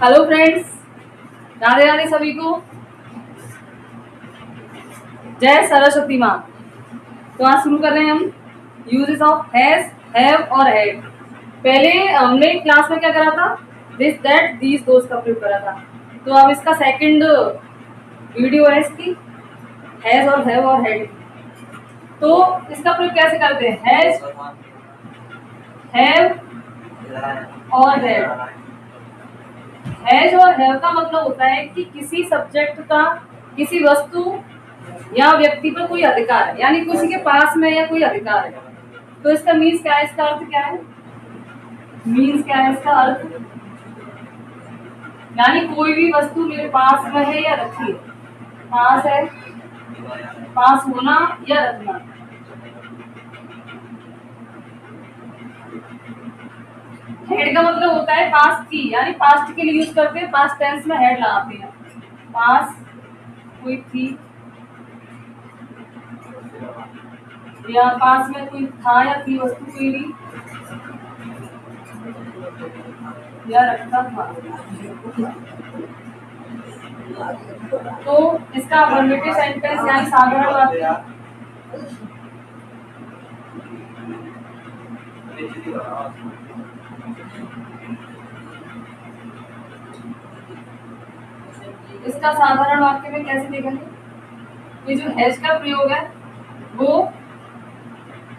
Hello friends, Radhe Radhe सभी को। जय सरस्वती माँ। तो आज शुरू कर रहे हैं हम यूजेस ऑफ हैज, हैव और हैड। पहले हमने क्लास में क्या करा था, दिस दैट दीज दोस्त का प्रयोग करा था। तो अब इसका सेकंड वीडियो है इसकी, हैज और हैव और हैड। तो इसका प्रयोग कैसे करते हैं, हैज, हैव और हैड। हैज और हैव का मतलब होता है कि किसी सब्जेक्ट का किसी वस्तु या व्यक्ति पर कोई अधिकार है, यानी किसी के पास में या कोई अधिकार है। तो इसका मीन्स क्या है, इसका अर्थ क्या है, मीन्स क्या है इसका अर्थ, यानी कोई भी वस्तु मेरे पास में है या रखी है, पास है, पास होना या रखना। हेड का मतलब होता है पास्ट की, यानी पास्ट के लिए यूज करते हैं, पास्ट टेंस में हेड लगाते हैं। पास कोई थी या पास में कोई था या थी वस्तु कोई भी या रखता था। तो इसका अफर्मेटिव सेंटेंस यानी साधारण वाक्य, इसका साधारण वाक्य में कैसे देखेंगे, ये जो हैज का प्रयोग है वो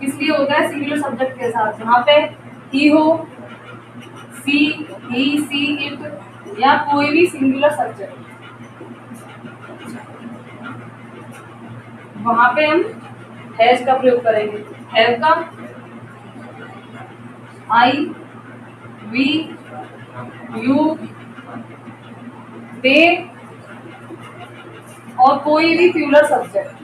किस लिए होता है, सिंगुलर सब्जेक्ट के साथ, जहाँ पे ही हो, सी, ही, सी, इट या कोई भी सिंगुलर सब्जेक्ट, वहां पे हम हैज का प्रयोग करेंगे। हैव का आई, वी, यू, दे और कोई भी प्लूरल सब्जेक्ट,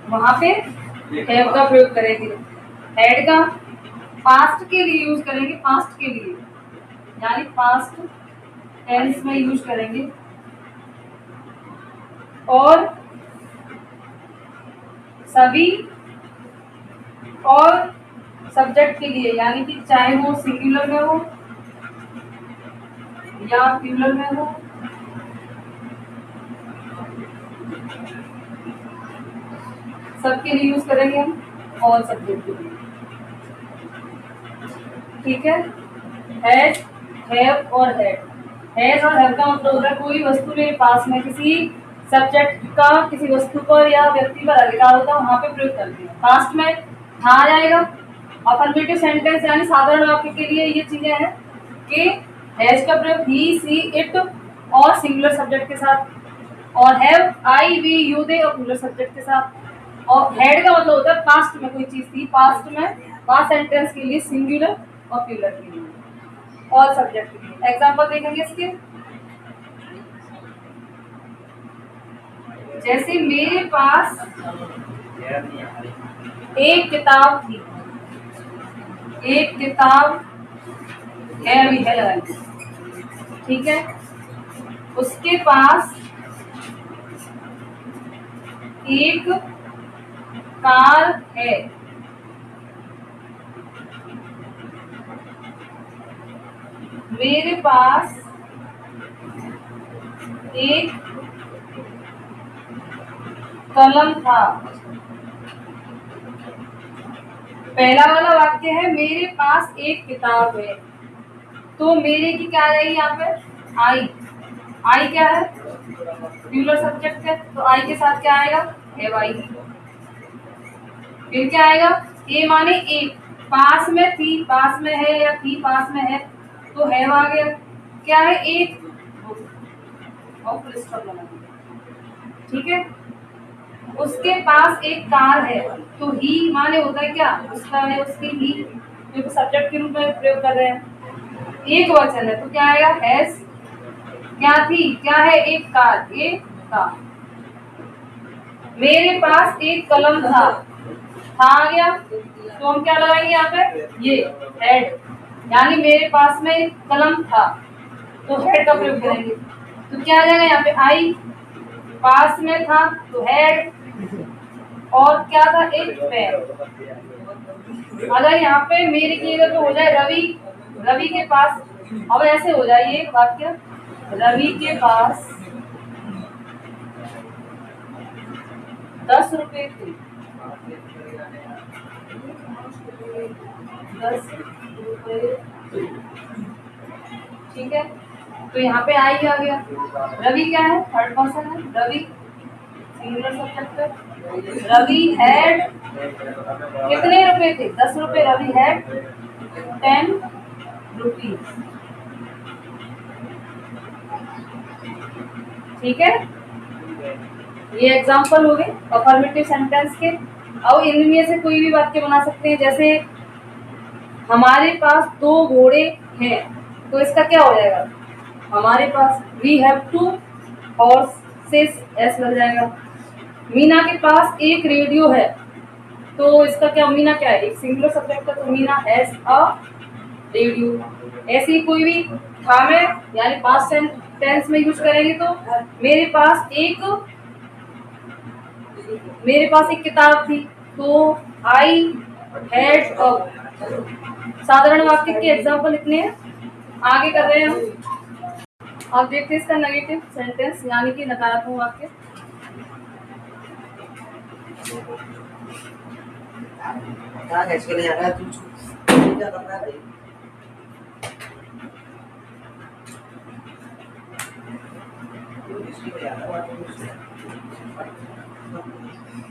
वहां पे हैव का प्रयोग करेंगे। हैड का पास्ट के लिए यूज करेंगे, पास्ट के लिए यानी पास्ट टेंस में यूज करेंगे। और सभी और सब्जेक्ट के लिए, यानी कि चाहे वो सिंगुलर में हो या प्लूरल में हो, सबके लिए यूज करेंगे हम, ऑल सब्जेक्ट के लिए। ठीक है, हैज, हैव और हैड। हैज और हैव का मतलब होता है कोई वस्तु मेरे पास में किसी सब्जेक्ट का किसी वस्तु पर या व्यक्ति पर अधिकार होता है, वहां पे प्रयोग करते हैं। पास्ट में था आ जाएगा। अफर्मेटिव सेंटेंस यानी साधारण वाक्य के लिए ये चीजें हैं कि हैज का प्रयोग ही, सी, इट और सिंगुलर सब्जेक्ट के साथ, और हैव आई, वी, यू, दे और प्लूरल सब्जेक्ट के साथ। और हेड का मतलब होता है पास्ट में कोई चीज थी, पास्ट में पास्ट सेंटेंस के लिए सिंगुलर और प्लूरल के लिए, ऑल सब्जेक्ट के लिए। एग्जांपल देखेंगे इसके, जैसे मेरे पास एक किताब थी, एक किताब है, अभी है लगाई, ठीक है। उसके पास एक कार है, मेरे पास एक कलम था। पहला वाला वाक्य है मेरे पास एक किताब है, तो मेरे की क्या आ जाएगी यहाँ पे, आई। आई क्या है, प्लूरल सब्जेक्ट है, तो आई के साथ क्या आएगा, हैव आई। फिर क्या आएगा, ए माने एक, पास में थी, पास में है या थी, पास में है, तो हैव आ गया। क्या है, एक और फुल स्टॉप लगा दिया, ठीक है। उसके पास एक कार है, तो ही माने होता है क्या, उसका है, उसकी ही, क्योंकि सब्जेक्ट के रूप में प्रयोग कर रहे हैं, एक वचन है, तो क्या आएगा, हैज। क्या थी, क्या है, एक कार, एक कार। मेरे पास एक कलम था आ गया, तो हम क्या लगाएंगे यहाँ पे, ये हेड, यानी मेरे पास में एक कलम था, तो हेड का प्रयोग करेंगे। तो क्या आ जाएगा यहाँ पे, आई, पास में था तो हेड, और क्या था, एक पेन, अगर यहाँ पे मेरे किए गए तो हो जाए रवि, रवि के पास, अब ऐसे हो जाए ये वाक्य, रवि के पास 10 रुपए थे, 10 रुपए, ठीक है। तो यहाँ पे आई आ गया, रवि क्या है, थर्ड पर्सन है, रवि सिंगुलर सब्जेक्ट है। रवि हैड कितने रुपए थे, 10 रुपए, रवि हैड 10 रुपीज, ठीक है। ये एग्जाम्पल हो गए अफर्मेटिव सेंटेंस के। अब इनमें से कोई भी वाक्य बना सकते हैं, जैसे हमारे पास 2 घोड़े हैं, तो इसका क्या हो जाएगा, हमारे पास वी हैव 2 हॉर्सेस, एस लग जाएगा। मीना के पास एक रेडियो है, तो इसका क्या, मीना क्या है, एक सिंगुलर सब्जेक्ट है, तो मीना हैज अ रेडियो। ऐसे ही कोई भी काम है, यानी पास्ट टेंस में यूज करेंगे, तो मेरे पास एक किताब थी, तो आई हैड अ। साधारण वाक्य के एग्जाम्पल इतने हैं, आगे कर रहे हैं हम। अब देखते हैं इसका नेगेटिव सेंटेंस, यानी कि नकारात्मक वाक्य।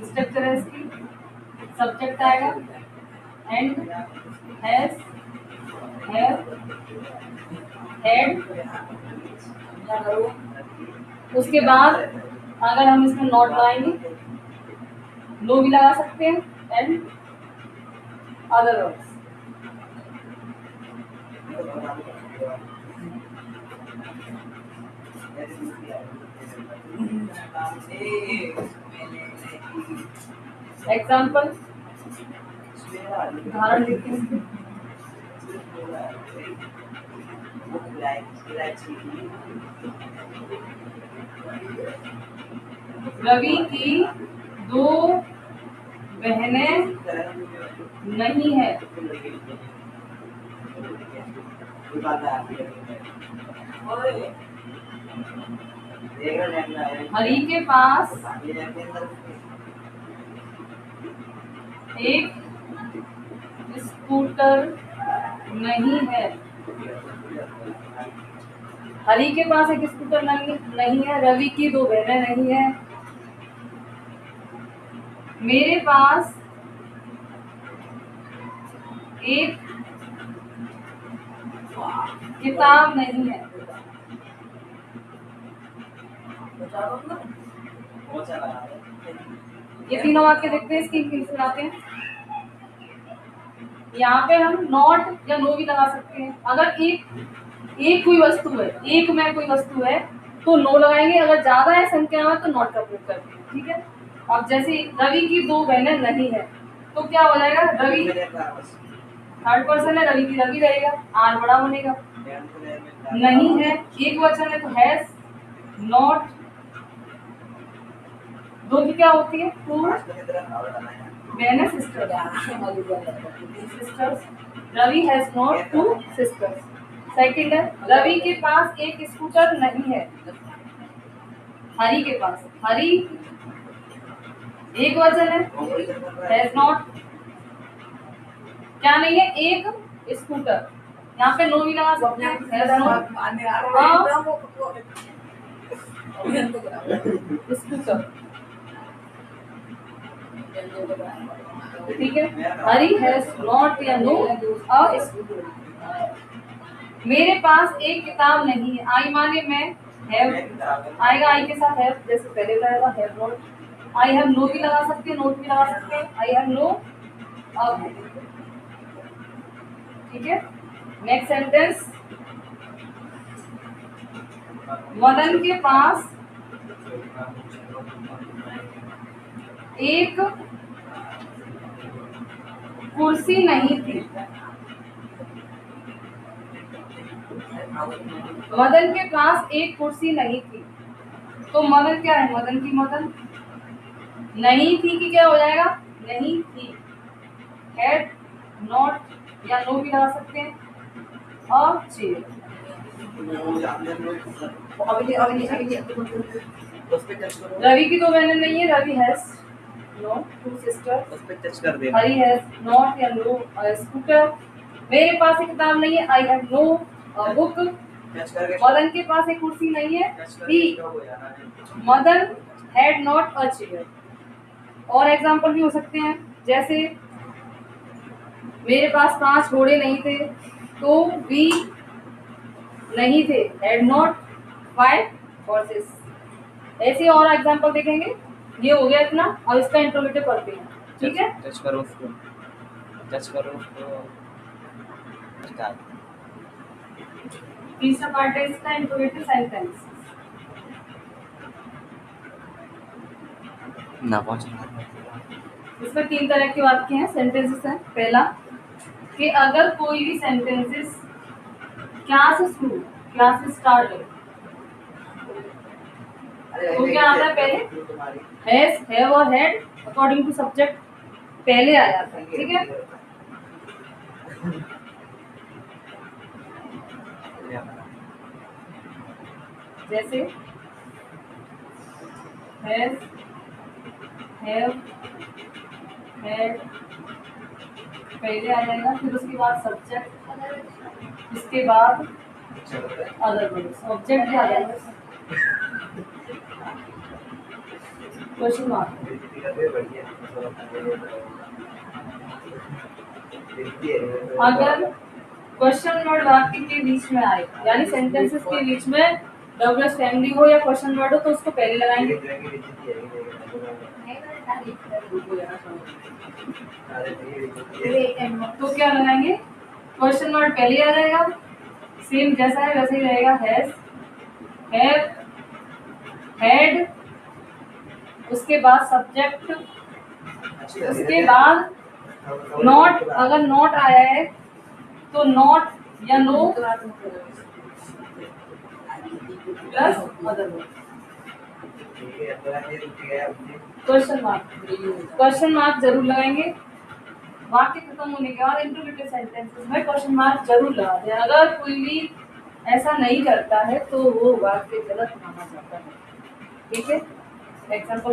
स्ट्रक्चर है इसकी, सब्जेक्ट आएगा एंड, हैज, हैव, हैड। उसके बाद अगर हम इसमें नॉट लगाएंगे, नो भी लगा सकते हैं, एंड अदर वर्ड्स। एग्जाम्पल उदाहरण देखते हैं। रवि की 2 बहनें नहीं है, हरी के पास एक स्कूटर नहीं है, हरी के पास एक स्कूटर नहीं है, रवि की 2 बहनें नहीं है, मेरे पास एक किताब नहीं है। ये तीनों वाक्य देखते हैं, इसकी इंग्लिश बनाते हैं। यहाँ पे हम नॉट या नो भी लगा सकते हैं। अगर एक कोई वस्तु है, एक में कोई वस्तु है, तो नो लगाएंगे, अगर ज्यादा है संख्या में तो नॉट का प्रयोग करते हैं, ठीक है। अब जैसे रवि की 2 बहनें नहीं है, तो क्या हो जाएगा, रवि थर्ड पर्सन है, रवि की रवि रहेगा, आर बड़ा बनेगा। नहीं है एक वचन है, तो हैज, नॉट, 2 की क्या होती है, 2 बहनें, sisters. Ravi has not 2 sisters. Second है, रवि के पास एक स्कूटर नहीं है, हरी के पास, हरी एक वचन है, हैज नॉट, क्या नहीं है, एक स्कूटर। यहाँ पे नो भी लगा सकते हैं, हैज नॉट स्कूटर, ठीक है। हरी हैज नॉट या नो अ स्कूटर। मेरे पास एक किताब नहीं है, आई माने मैं, हैव आएगा, आई के साथ हैव, जैसे पहले रहेगा have not. I have no भी लगा सकते हैं, नोट भी लगा सकते हैं, आई हैव नो अब, ठीक है। नेक्स्ट सेंटेंस, मदन के पास एक कुर्सी नहीं थी, मदन के पास एक कुर्सी नहीं थी, तो मदन क्या है, मदन की मदन, नहीं थी कि क्या हो जाएगा, नहीं थी, हैड नॉट या नो भी लगा सकते हैं। और चेयर। रवि की तो बहनें नहीं है। Ravi has no two sister. उस पे टच कर दे। हरी हैज नॉट या नो स्कूटर। मेरे पास एक किताब नहीं है। I have no book. Madan के पास एक कुर्सी नहीं है। He Madan had not a chair. और एग्जाम्पल भी हो सकते हैं, जैसे मेरे पास 5 घोड़े नहीं थे, तो वी नहीं थे, हैड नॉट 5 हॉर्सेस। ऐसे और एग्जाम्पल देखेंगे। ये हो गया इतना। अब इसका इंट्रोगेटिव करते हैं, ठीक है। टच करो उसको, टच करो उसको। तीसरा पार्ट है इसका इंट्रोगेटिव सेंटेंस। ना पहुंचना। इसमें 3 तरह के वाक्य हैं, सेंटेंसेस हैं। पहला कि अगर कोई भी सेंटेंसेस क्या से शुरू, क्या से स्टार्ट है, तो क्या आता है पहले? हैज, हैव और हैड अकॉर्डिंग टू सब्जेक्ट पहले आ जाता है, ठीक है। जैसे हैज, हैव, हैड पहले आ जाएगा, फिर उसके बाद सब्जेक्ट, उसके बाद अदर वर्ड्स, ऑब्जेक्ट भी आ जाएगा। Question mark. अगर क्वेश्चन वर्ड वाक्य के बीच में आए, यानी सेंटेंसेस के बीच में डबल फैमिली हो या क्वेश्चन वर्ड हो, तो उसको पहले लगाएंगे। तो क्या लगाएंगे? क्वेश्चन वर्ड पहले आ जाएगा, सेम जैसा है वैसे ही रहेगा। हैज, हैव, हैड, उसके बाद सब्जेक्ट, उसके बाद नॉट। अगर नॉट आया है तो नॉट या no plus other word. Question mark, question mark जरूर लगाएंगे। वाक्य खत्म होने के बाद इंट्रोगेटिव सेंटेंसेस में क्वेश्चन मार्क जरूर लगा दें। अगर कोई भी ऐसा नहीं करता है तो वो वाक्य गलत माना जाता है, ठीक है। एग्जाम्पल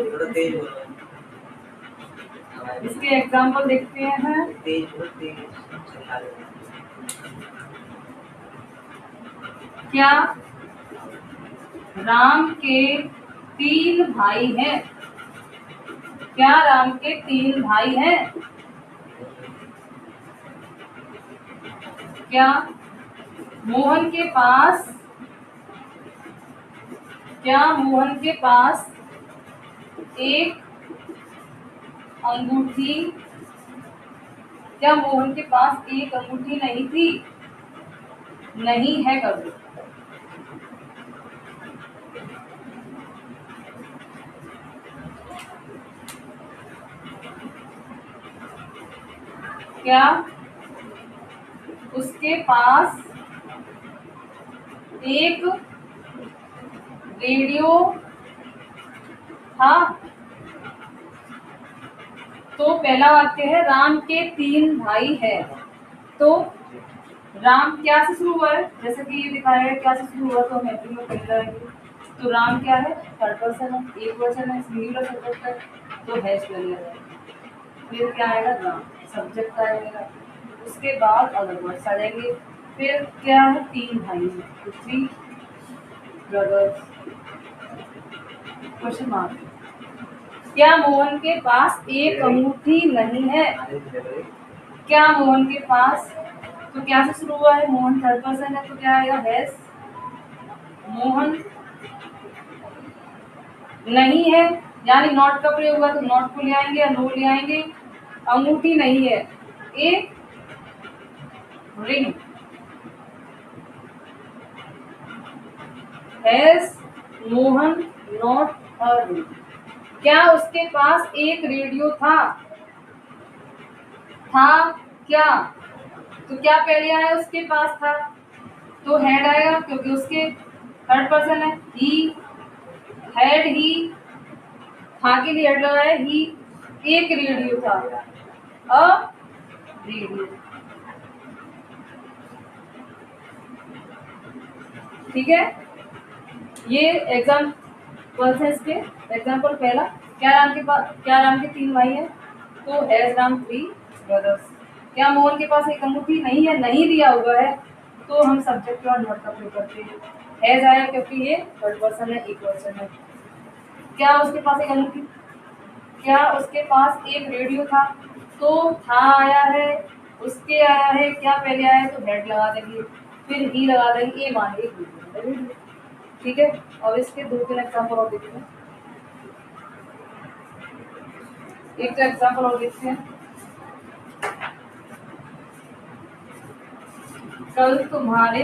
इसके एग्जाम्पल देखते हैं। क्या राम के 3 भाई हैं? क्या राम के 3 भाई हैं? क्या मोहन के पास, क्या मोहन के पास एक अंगूठी, क्या मोहन के पास एक अंगूठी नहीं थी? नहीं है कभी। क्या उसके पास एक रेडियो था? तो पहला वाक्य है राम के 3 भाई है। तो राम क्या से शुरू हुआ है, जैसे कि ये दिखाया है क्या से शुरू हुआ, तो हम हेल्पिंग में पहले रहेंगे। तो राम क्या है? थर्ड पर्सन है, एक पर्सन है, सिंगुलर सब्जेक्ट है, तो हैज पहले आएगा। फिर क्या आएगा? राम सब्जेक्ट आएगा, उसके बाद अदर वर्ड्स आ जाएंगे। फिर क्या है? 3 भाई हैं, तो 3 ब्रदर्स। Question mark. क्या मोहन के पास एक अंगूठी नहीं है? क्या मोहन के पास, तो क्या से शुरू हुआ है? मोहन थर्ड पर्सन है, तो क्या आएगा? हैज। मोहन नहीं है, यानी नॉट का प्रयोग हुआ, तो नॉट को ले आएंगे या नो ले आएंगे। अंगूठी नहीं है, एक ring. Has Mohan not a ring. क्या उसके पास एक रेडियो था? था क्या, तो क्या पहले आया? उसके पास था, तो हैड आएगा क्योंकि उसके थर्ड पर्सन है। ही हैड, ही था के लिए हेड लगाया। ही एक रेडियो था। A radio. ठीक है, ये एग्जाम्पल है इसके। एग्जाम्पल पहला, क्या राम के 3 भाई हैं? तो हैज राम 3 ब्रदर्स। क्या मोहन के पास एक अंगूठी नहीं है? नहीं दिया हुआ है, तो हम सब्जेक्ट के बाद वर्ब का प्रयोग करते हैं। हैज आया क्योंकि ये थर्ड पर्सन है, एक पर्सन है। क्या उसके पास एक अंगूठी, क्या उसके पास एक रेडियो था? तो था आया है, उसके आया है, क्या पहले आया है तो हेड लगा देंगे, फिर ही लगा देंगे, ये मान एक रेडियो। ठीक है, अब इसके 2-3 एग्जाम्पल और देखते हैं। एक एग्जाम्पल और देखते हैं। कल तुम्हारे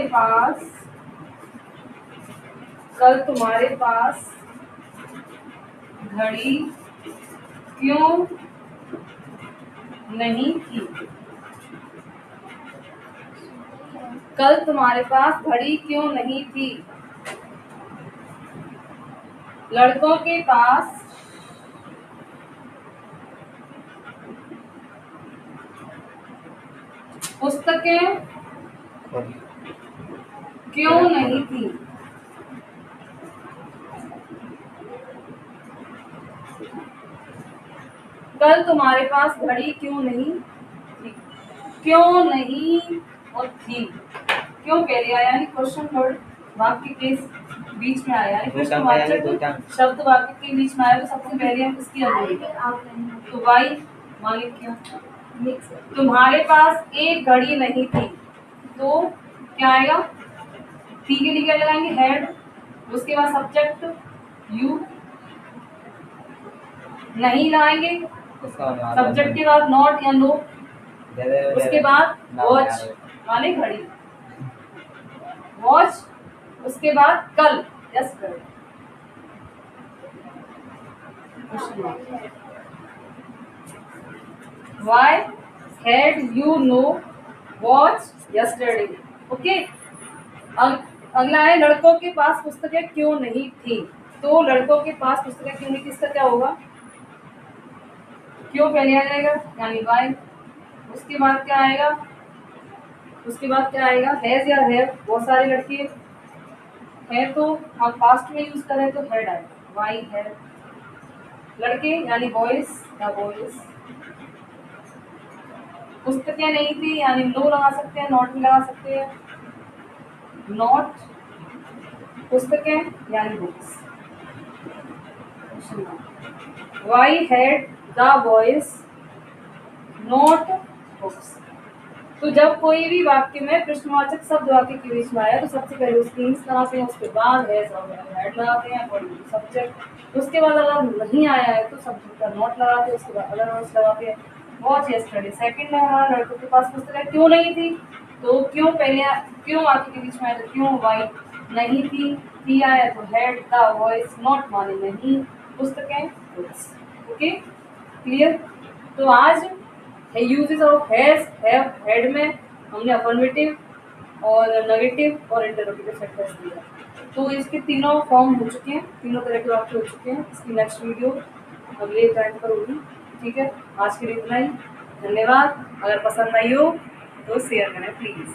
पास घड़ी क्यों नहीं थी? कल तुम्हारे पास घड़ी क्यों नहीं थी? लड़कों के पास पुस्तकें क्यों नहीं थी? कल तुम्हारे पास घड़ी क्यों नहीं थी? क्यों नहीं और थी, क्यों पहले आया यानी क्वेश्चन वर्ड वाक्य के बीच में आया, यानी प्रश्नवाचक शब्द वाक्य के बीच में आया, तो सबसे पहले हम किसकी अवधारणा? तो वाई मालिक क्यों? तुम्हारे पास एक घड़ी नहीं थी, तो क्या आएगा? थी के लिए क्या लगाएंगे? हैड। उसके बाद सब्जेक्ट यू, नहीं लगाएंगे, सब्जेक्ट के बाद नॉट या नो, उसके बाद वॉच माने घड़ी, वॉच, उसके बाद कल yesterday. Why had you no watch yesterday? Okay, अगला है लड़कों के पास पुस्तकें क्यों नहीं थी? तो लड़कों के पास पुस्तकें क्यों नहीं थी, इसका क्या होगा? क्यों पहले आ जाएगा यानी वाई। उसके बाद क्या आएगा? हैज या हैव, बहुत सारे लड़के हैं तो हम पास्ट में यूज करें तो हैड आएगा, वाई हैव। लड़के यानी बॉयज या बॉयज। पुस्तकें नहीं थी यानी नो लगा सकते हैं, नॉट भी लगा सकते हैं, नॉट पुस्तकें यानी books. Why had the boys not books. तो जब कोई भी वाक्य में प्रश्नवाचक शब्द वाक्य के बीच में आया तो सबसे पहले उसकी इंस लगाते हैं, उसके बाद हैड लगाते हैं और सब्जेक्ट। उसके बाद अगर नहीं आया है तो सब्जेक्ट का नॉट लगाते हैं, उसके बाद अदर वर्ड्स लगाते हैं। Watch yesterday. सेकंड है हमारा लड़कों के पास पुस्तकें क्यों नहीं थी, तो क्यों पहले क्यों वाक्य के बीच में आया तो क्यों वाई, नहीं थी आया तो हैड, द वॉइस नॉट माने नहीं, पुस्तकें बुक्स। Okay clear. तो आज uses of has have had में हमने अफर्मेटिव और नेगेटिव और इंटरोगेटिव सेंटेंस दिया। तो इसके तीनों फॉर्म हो चुके हैं, तीनों तरह के वाक्य हो चुके हैं। इसकी नेक्स्ट वीडियो अगले टाइम पर होगी। ठीक है, आज के लिए इतना ही। धन्यवाद। अगर पसंद आई हो तो शेयर करें प्लीज़।